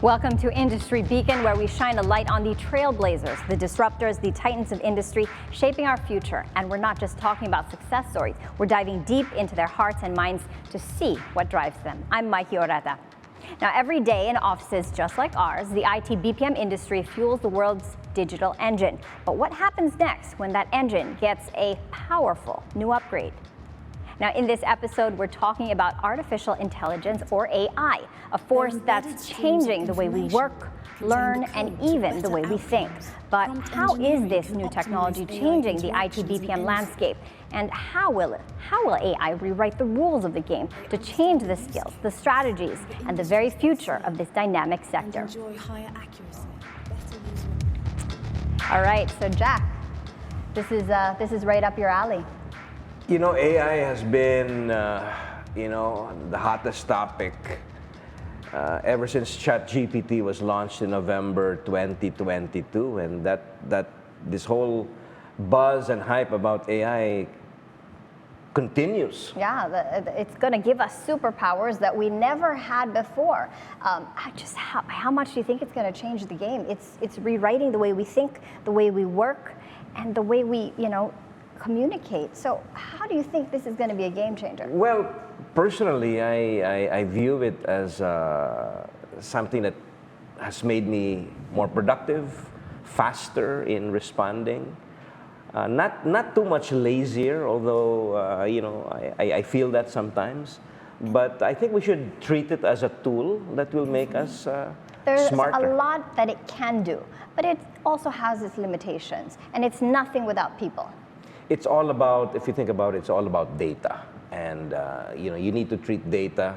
Welcome to Industry Beacon, where we shine a light on the trailblazers, the disruptors, the titans of industry shaping our future. And we're not just talking about success stories, we're diving deep into their hearts and minds to see what drives them. I'm Mikey Oreta. Now, every day in offices just like ours, the IT-BPM industry fuels the world's digital engine. But what happens next when that engine gets a powerful new upgrade? Now, in this episode, we're talking about artificial intelligence, or AI, a force that's changing the way we work, learn, and even the way we think. But how is this new technology changing the IT-BPM landscape? And how will AI rewrite the rules of the game to change the skills, the strategies, and the very future of this dynamic sector? All right, so Jack, this is right up your alley. You know, AI has been, the hottest topic ever since ChatGPT was launched in November 2022, and that this whole buzz and hype about AI continues. Yeah, it's going to give us superpowers that we never had before. How much do you think it's going to change the game? It's rewriting the way we think, the way we work, and the way we, communicate. So how do you think this is going to be a game changer? Well, personally, I view it as something that has made me more productive, faster in responding, not too much lazier, although I feel that sometimes. But I think we should treat it as a tool that will make us There's smarter. a lot that it can do, but it also has its limitations, and it's nothing without people. It's all about, if you think about it, it's all about data. And you need to treat data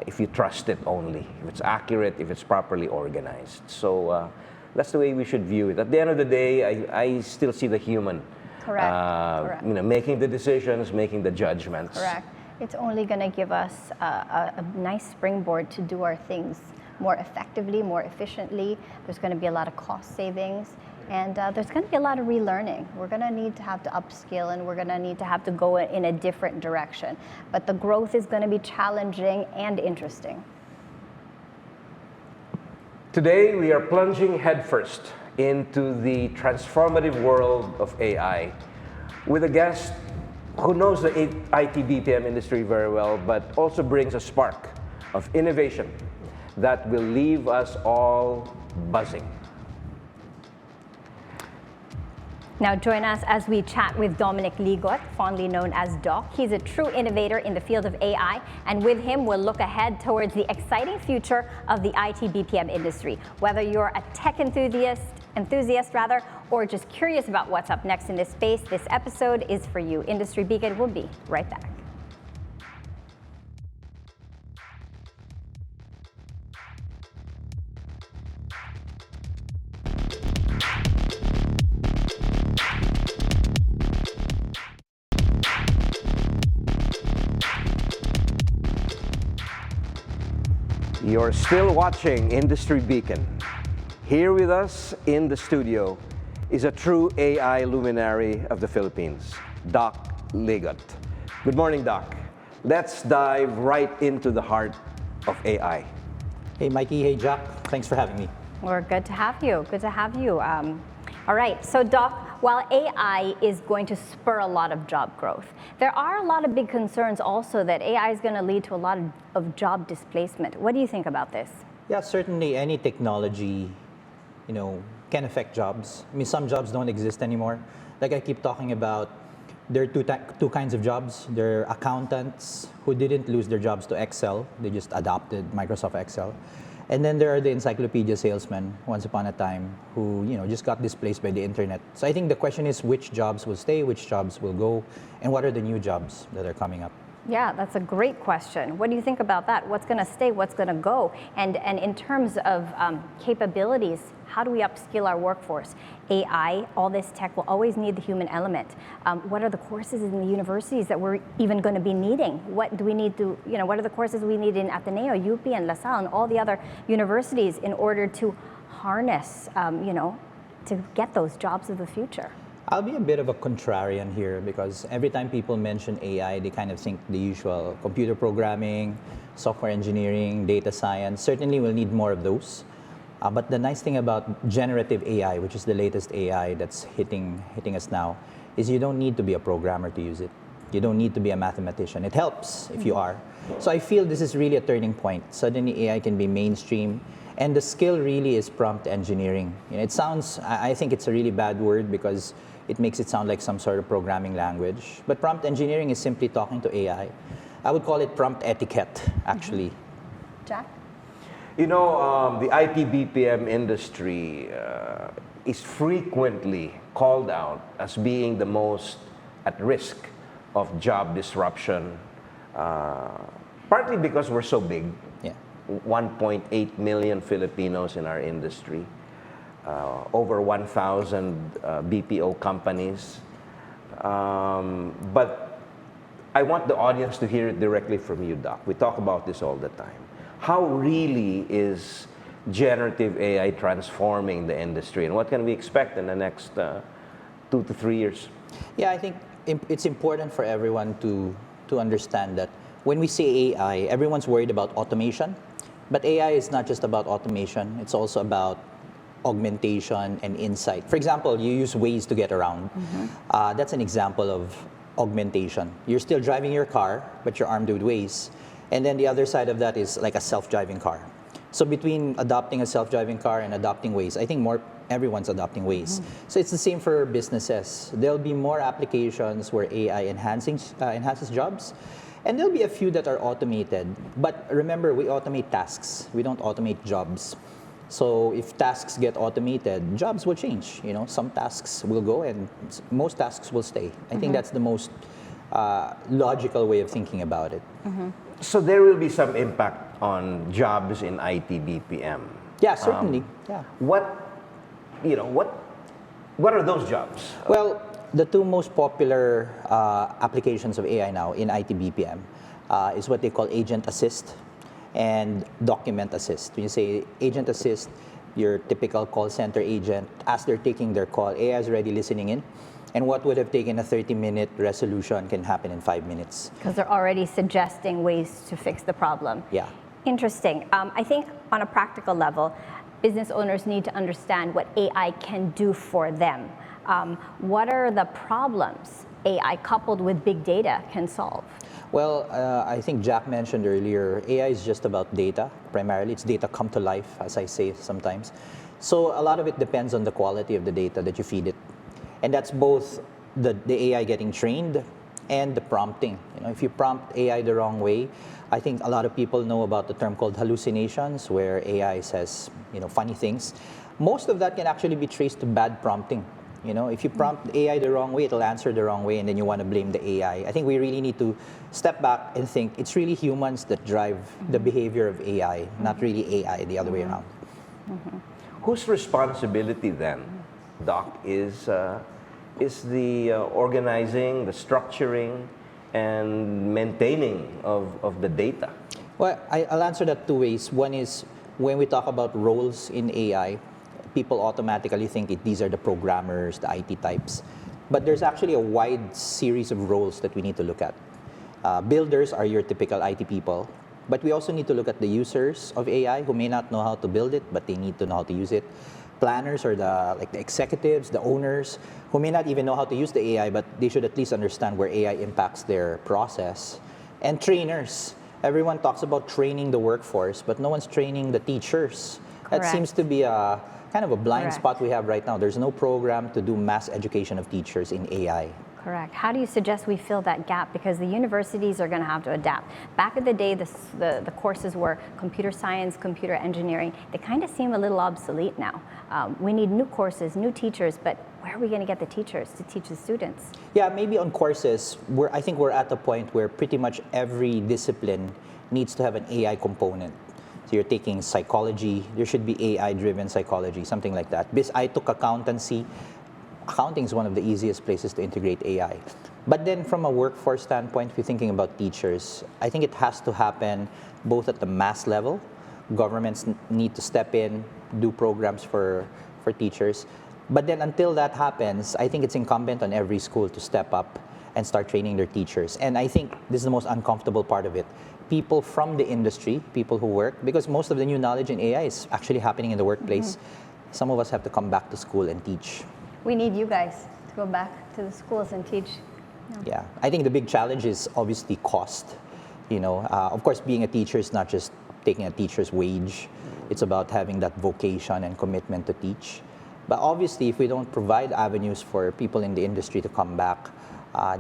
if you trust it only, if it's accurate, if it's properly organized. So that's the way we should view it. At the end of the day, I still see the human. Correct. Making the decisions, making the judgments. Correct. It's only going to give us a nice springboard to do our things more effectively, more efficiently. There's going to be a lot of cost savings. And there's going to be a lot of relearning. We're going to need to have to upskill, and we're going to need to have to go in a different direction. But the growth is going to be challenging and interesting. Today, we are plunging headfirst into the transformative world of AI with a guest who knows the IT-BPM industry very well, but also brings a spark of innovation that will leave us all buzzing. Now join us as we chat with Dominic Ligot, fondly known as Doc. He's a true innovator in the field of AI, and with him we'll look ahead towards the exciting future of the IT-BPM industry. Whether you're a tech enthusiast, or just curious about what's up next in this space, this episode is for you. Industry Beacon will be right back. You're still watching Industry Beacon. Here with us in the studio is a true AI luminary of the Philippines, Doc Ligot. Good morning, Doc. Let's dive right into the heart of AI. Hey, Mikey. Hey, Jack. Thanks for having me. We're good to have you. Good to have you. All right, so Doc, while AI is going to spur a lot of job growth, there are a lot of big concerns also that AI is going to lead to a lot of job displacement. What do you think about this? Yeah, certainly any technology, can affect jobs. I mean, some jobs don't exist anymore. Like I keep talking about, there are two kinds of jobs. There are accountants who didn't lose their jobs to Excel. They just adopted Microsoft Excel. And then there are the encyclopedia salesmen, once upon a time, who just got displaced by the internet. So I think the question is which jobs will stay, which jobs will go, and what are the new jobs that are coming up? Yeah, that's a great question. What do you think about that? What's going to stay? What's going to go? And in terms of capabilities, how do we upskill our workforce? AI, all this tech will always need the human element. What are the courses in the universities that we're even going to be needing? What do we need to, what are the courses we need in Ateneo, UP, and LaSalle, and all the other universities in order to harness, to get those jobs of the future? I'll be a bit of a contrarian here because every time people mention AI, they kind of think the usual computer programming, software engineering, data science. Certainly we'll need more of those. But the nice thing about generative AI, which is the latest AI that's hitting us now, is you don't need to be a programmer to use it. You don't need to be a mathematician. It helps if you are. So I feel this is really a turning point. Suddenly AI can be mainstream. And the skill really is prompt engineering. It sounds, I think it's a really bad word because it makes it sound like some sort of programming language. But prompt engineering is simply talking to AI. I would call it prompt etiquette, actually. Jack? You know, the IT-BPM industry is frequently called out as being the most at risk of job disruption, partly because we're so big. Yeah. 1.8 million Filipinos in our industry, over 1,000 BPO companies. But I want the audience to hear it directly from you, Doc. We talk about this all the time. How really is generative AI transforming the industry, and what can we expect in the next 2 to 3 years? Yeah, I think it's important for everyone to understand that when we say AI, everyone's worried about automation, but AI is not just about automation, it's also about augmentation and insight. For example, you use Waze to get around. That's an example of augmentation. You're still driving your car, but you're armed with Waze. And then the other side of that is like a self-driving car. So between adopting a self-driving car and adopting Waze, I think everyone's adopting Waze. So it's the same for businesses. There'll be more applications where AI enhances jobs, and there'll be a few that are automated. But remember, we automate tasks. We don't automate jobs. So if tasks get automated, jobs will change. Some tasks will go and most tasks will stay. I think that's the most logical way of thinking about it. So there will be some impact on jobs in IT-BPM. Yeah, certainly. Yeah. What are those jobs? Well, the two most popular applications of AI now in IT-BPM is what they call agent assist and document assist. When you say agent assist, your typical call center agent, as they're taking their call, AI is already listening in. And what would have taken a 30-minute resolution can happen in 5 minutes. Because they're already suggesting ways to fix the problem. Yeah. Interesting. I think on a practical level, business owners need to understand what AI can do for them. What are the problems AI coupled with big data can solve? Well, I think Jack mentioned earlier, AI is just about data, primarily. It's data come to life, as I say sometimes. So a lot of it depends on the quality of the data that you feed it. And that's both the AI getting trained and the prompting. If you prompt AI the wrong way, I think a lot of people know about the term called hallucinations, where AI says, funny things. Most of that can actually be traced to bad prompting. If you prompt AI the wrong way, it'll answer the wrong way, and then you want to blame the AI. I think we really need to step back and think it's really humans that drive the behavior of AI, not really AI the other way around. Whose responsibility then, Doc, is the organizing, the structuring, and maintaining of the data? Well, I'll answer that two ways. One is when we talk about roles in AI, people automatically think these are the programmers, the IT types. But there's actually a wide series of roles that we need to look at. Builders are your typical IT people. But we also need to look at the users of AI who may not know how to build it, but they need to know how to use it. Planners are the executives, the owners, who may not even know how to use the AI, but they should at least understand where AI impacts their process. And trainers. Everyone talks about training the workforce, but no one's training the teachers. Correct. That seems to be a kind of a blind spot we have right now. There's no program to do mass education of teachers in AI. Correct. How do you suggest we fill that gap? Because the universities are going to have to adapt. Back in the day, the courses were computer science, computer engineering. They kind of seem a little obsolete now. We need new courses, new teachers, but where are we going to get the teachers to teach the students? Yeah, maybe on courses, I think we're at the point where pretty much every discipline needs to have an AI component. So you're taking psychology, there should be AI-driven psychology, something like that. I took accountancy. Accounting is one of the easiest places to integrate AI. But then from a workforce standpoint, if you're thinking about teachers, I think it has to happen both at the mass level. Governments need to step in, do programs for teachers. But then until that happens, I think it's incumbent on every school to step up and start training their teachers. And I think this is the most uncomfortable part of it. people from the industry, people who work, because most of the new knowledge in AI is actually happening in the workplace. Some of us have to come back to school and teach. We need you guys to go back to the schools and teach. Yeah, I think the big challenge is obviously cost. Of course, being a teacher is not just taking a teacher's wage. It's about having that vocation and commitment to teach. But obviously, if we don't provide avenues for people in the industry to come back,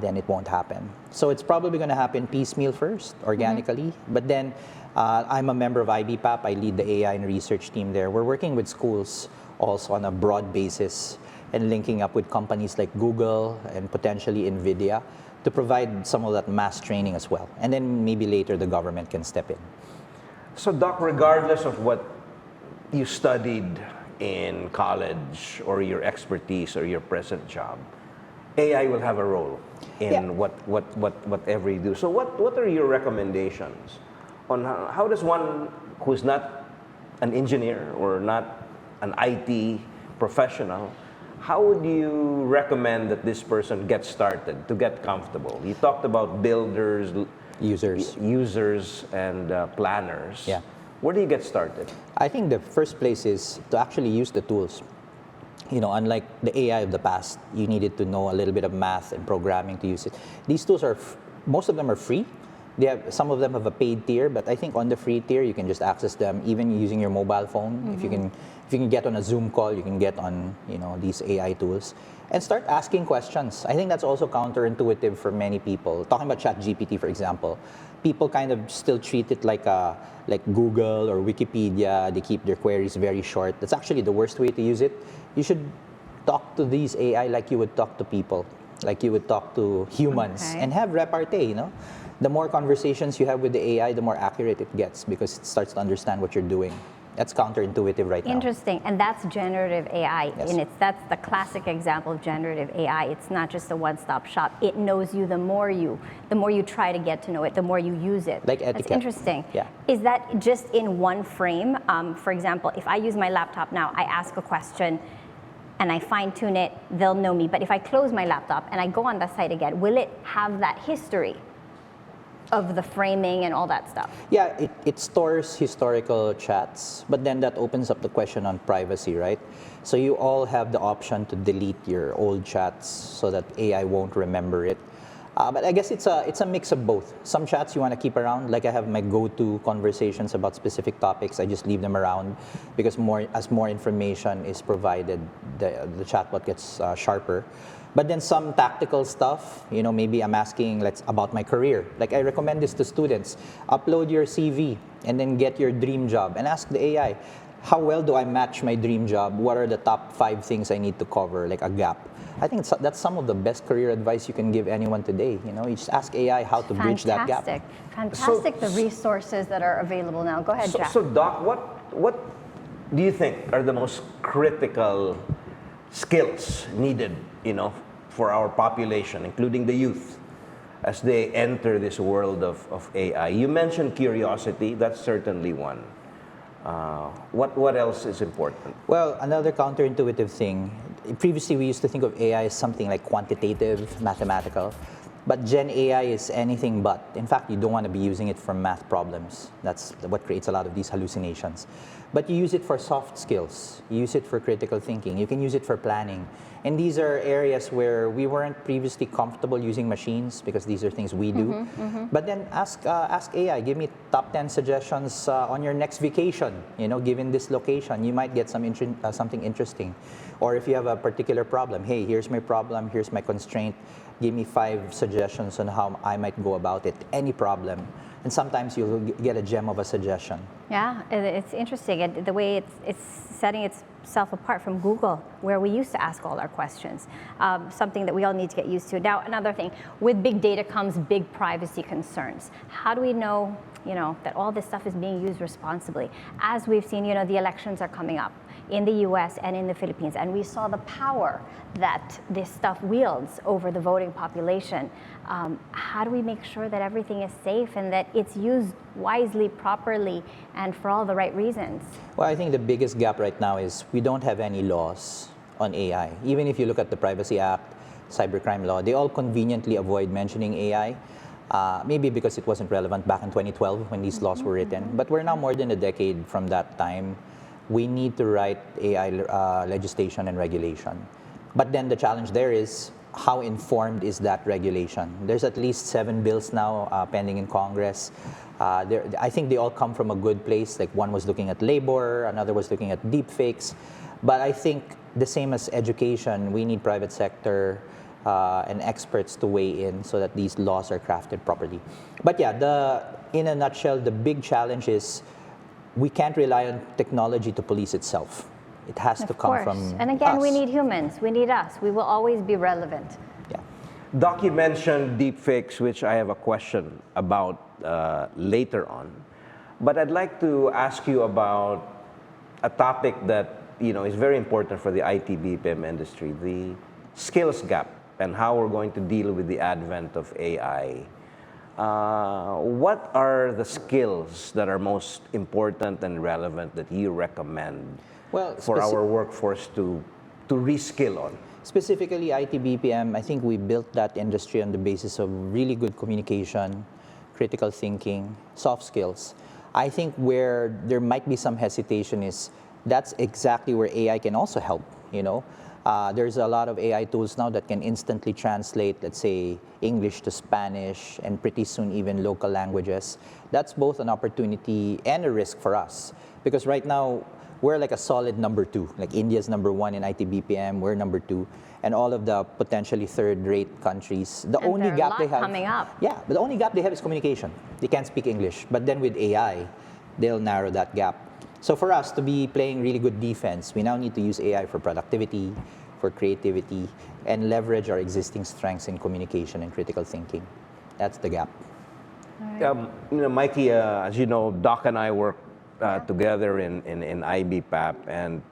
then it won't happen. So it's probably going to happen piecemeal first, organically. But then I'm a member of I-BPAP. I lead the AI and research team there. We're working with schools also on a broad basis and linking up with companies like Google and potentially NVIDIA to provide some of that mass training as well. And then maybe later the government can step in. So, Doc, regardless of what you studied in college or your expertise or your present job, AI will have a role in whatever you do. So what are your recommendations on how does one who's not an engineer or not an IT professional, how would you recommend that this person get started to get comfortable? You talked about builders, users and planners. Yeah. Where do you get started? I think the first place is to actually use the tools. Unlike the AI of the past, you needed to know a little bit of math and programming to use it. These tools most of them are free. Some of them have a paid tier, but I think on the free tier, you can just access them even using your mobile phone. If you can get on a Zoom call, you can get on these AI tools and start asking questions. I think that's also counterintuitive for many people. Talking about ChatGPT, for example, people kind of still treat it like Google or Wikipedia. They keep their queries very short. That's actually the worst way to use it. You should talk to these AI like you would talk to people, like you would talk to humans, and have repartee. The more conversations you have with the AI, the more accurate it gets because it starts to understand what you're doing. That's counterintuitive right now. Interesting, and that's generative AI. Yes. That's the classic example of generative AI. It's not just a one-stop shop. It knows you the more you try to get to know it, the more you use it. Like etiquette. That's interesting. Yeah. Is that just in one frame? For example, if I use my laptop now, I ask a question, and I fine-tune it, they'll know me. But if I close my laptop and I go on the site again, will it have that history of the framing and all that stuff? Yeah, it stores historical chats, but then that opens up the question on privacy, right? So you all have the option to delete your old chats so that AI won't remember it. But I guess it's a mix of both. Some chats you want to keep around, like I have my go-to conversations about specific topics. I just leave them around because as more information is provided, the chatbot gets sharper. But then some tactical stuff, maybe I'm asking about my career. Like I recommend this to students. Upload your CV and then get your dream job and ask the AI, how well do I match my dream job? What are the top 5 things I need to cover, like a gap? I think that's some of the best career advice you can give anyone today. You just ask AI how to bridge that gap. Fantastic, the resources that are available now. Go ahead, Jack. So Doc, what do you think are the most critical skills needed, for our population, including the youth, as they enter this world of AI? You mentioned curiosity. That's certainly one. What else is important? Well, another counterintuitive thing. Previously, we used to think of AI as something like quantitative, mathematical. But Gen AI is anything but. In fact, you don't want to be using it for math problems. That's what creates a lot of these hallucinations. But you use it for soft skills. You use it for critical thinking. You can use it for planning. And these are areas where we weren't previously comfortable using machines because these are things we do. But then ask AI, give me top 10 suggestions on your next vacation. Given this location, you might get something interesting. Or if you have a particular problem, hey, here's my problem, here's my constraint. Give me 5 suggestions on how I might go about it, any problem. And sometimes you'll get a gem of a suggestion. Yeah, it's interesting. The way it's setting itself apart from Google, where we used to ask all our questions. Something that we all need to get used to. Now, another thing, with big data comes big privacy concerns. How do we know, that all this stuff is being used responsibly? As we've seen, the elections are coming up in the US and in the Philippines, and we saw the power that this stuff wields over the voting population. How do we make sure that everything is safe and that it's used wisely, properly, and for all the right reasons? Well, I think the biggest gap right now is we don't have any laws on AI. Even if you look at the Privacy Act, cybercrime law, they all conveniently avoid mentioning AI. Maybe because it wasn't relevant back in 2012 when these laws were written. But we're now more than a decade from that time. We need to write AI legislation and regulation. But then the challenge there is, how informed is that regulation? There's at least 7 bills now pending in Congress. I think they all come from a good place. Like, one was looking at labor, another was looking at deepfakes. But I think the same as education, we need private sector and experts to weigh in so that these laws are crafted properly. But yeah, in a nutshell, the big challenge is we can't rely on technology to police itself. It has to come from And again, us. we need humans. We need us. We will always be relevant. Yeah. Doc, you mentioned deepfakes, which I have a question about later on. But I'd like to ask you about a topic that is very important for the IT-BPM industry, the skills gap, and how we're going to deal with the advent of AI. What are the skills that are most important and relevant that you recommend for our workforce to reskill on? Specifically, IT-BPM, I think we built that industry on the basis of really good communication, critical thinking, soft skills. I think where there might be some hesitation is that's exactly where AI can also help, There's a lot of AI tools now that can instantly translate, let's say, English to Spanish, and pretty soon even local languages. That's both an opportunity and a risk for us. Because right now, we're like a solid number 2. Like, India's number 1 in IT-BPM, we're number 2. And all of the potentially third-rate countries, the only gap they have... coming up. Yeah, but the only gap they have is communication. They can't speak English. But then with AI, they'll narrow that gap. So for us to be playing really good defense, we now need to use AI for productivity, for creativity, and leverage our existing strengths in communication and critical thinking. That's the gap. Mikey, as you know, Doc and I work together in IBPAP, and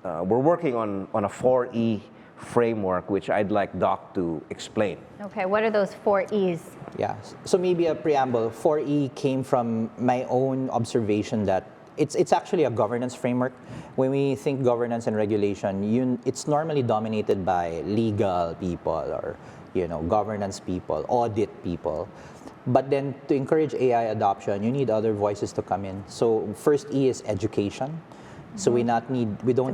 we're working on a 4E framework, which I'd like Doc to explain. Okay, what are those 4 E's? Yeah, so maybe a preamble. 4E came from my own observation that it's actually a governance framework. When we think governance and regulation, it's normally dominated by legal people or governance people, audit people. But then to encourage AI adoption, you need other voices to come in. So first E is education. So we don't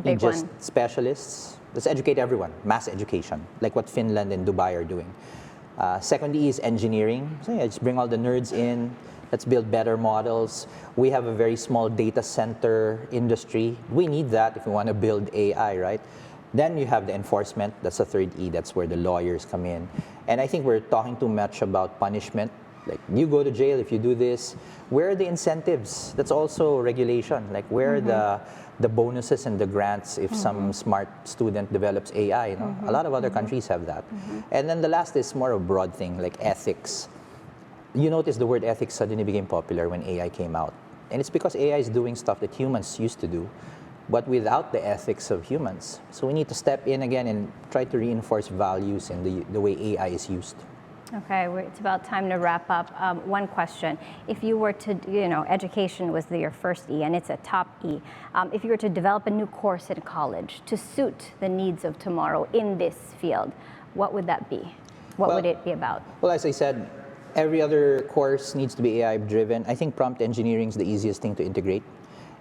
need just specialists. Let's educate everyone, mass education, like what Finland and Dubai are doing. Second E is engineering. So yeah, just bring all the nerds in. Let's build better models. We have a very small data center industry. We need that if we want to build AI, right? Then you have the enforcement. That's the third E. That's where the lawyers come in. And I think we're talking too much about punishment. Like, you go to jail if you do this. Where are the incentives? That's also regulation. Like, where are the bonuses and the grants if some smart student develops AI? A lot of other countries have that. And then the last is more of a broad thing, like ethics. You notice the word ethics suddenly became popular when AI came out. And it's because AI is doing stuff that humans used to do, but without the ethics of humans. So we need to step in again and try to reinforce values in the way AI is used. Okay, it's about time to wrap up. One question. If you were to, education was your first E, and it's a top E. If you were to develop a new course in college to suit the needs of tomorrow in this field, what would that be? What would it be about? Well, as I said, every other course needs to be AI-driven. I think prompt engineering is the easiest thing to integrate.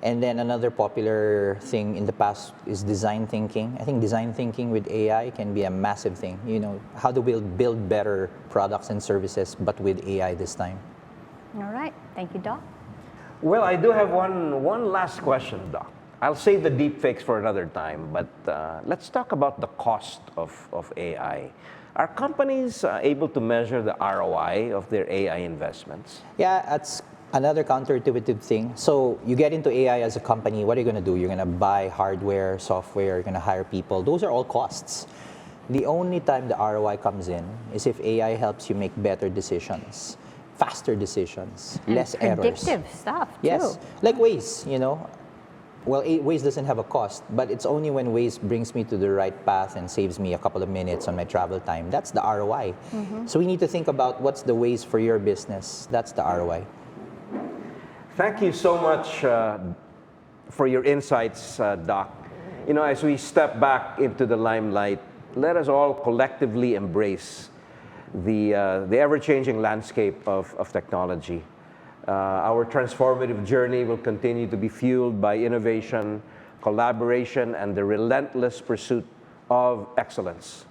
And then another popular thing in the past is design thinking. I think design thinking with AI can be a massive thing. How do we build better products and services, but with AI this time? All right. Thank you, Doc. Well, I do have one last question, Doc. I'll save the deepfakes for another time, but let's talk about the cost of AI. Are companies able to measure the ROI of their AI investments? Yeah, that's another counterintuitive thing. So you get into AI as a company, what are you going to do? You're going to buy hardware, software, you're going to hire people. Those are all costs. The only time the ROI comes in is if AI helps you make better decisions, faster decisions, and less errors. Predictive stuff, too. Yes, like Waze, Well, Waze doesn't have a cost, but it's only when Waze brings me to the right path and saves me a couple of minutes on my travel time. That's the ROI. So we need to think about what's the Waze for your business. That's the ROI. Thank you so much for your insights, Doc. As we step back into the limelight, let us all collectively embrace the ever-changing landscape of technology. Our transformative journey will continue to be fueled by innovation, collaboration, and the relentless pursuit of excellence.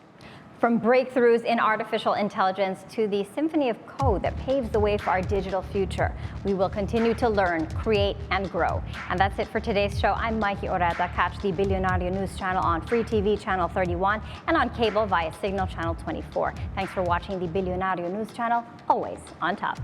From breakthroughs in artificial intelligence to the symphony of code that paves the way for our digital future, we will continue to learn, create, and grow. And that's it for today's show. I'm Mikey Oreta. Catch the Bilyonaryo News Channel on Free TV Channel 31 and on cable via Signal Channel 24. Thanks for watching the Bilyonaryo News Channel, always on top.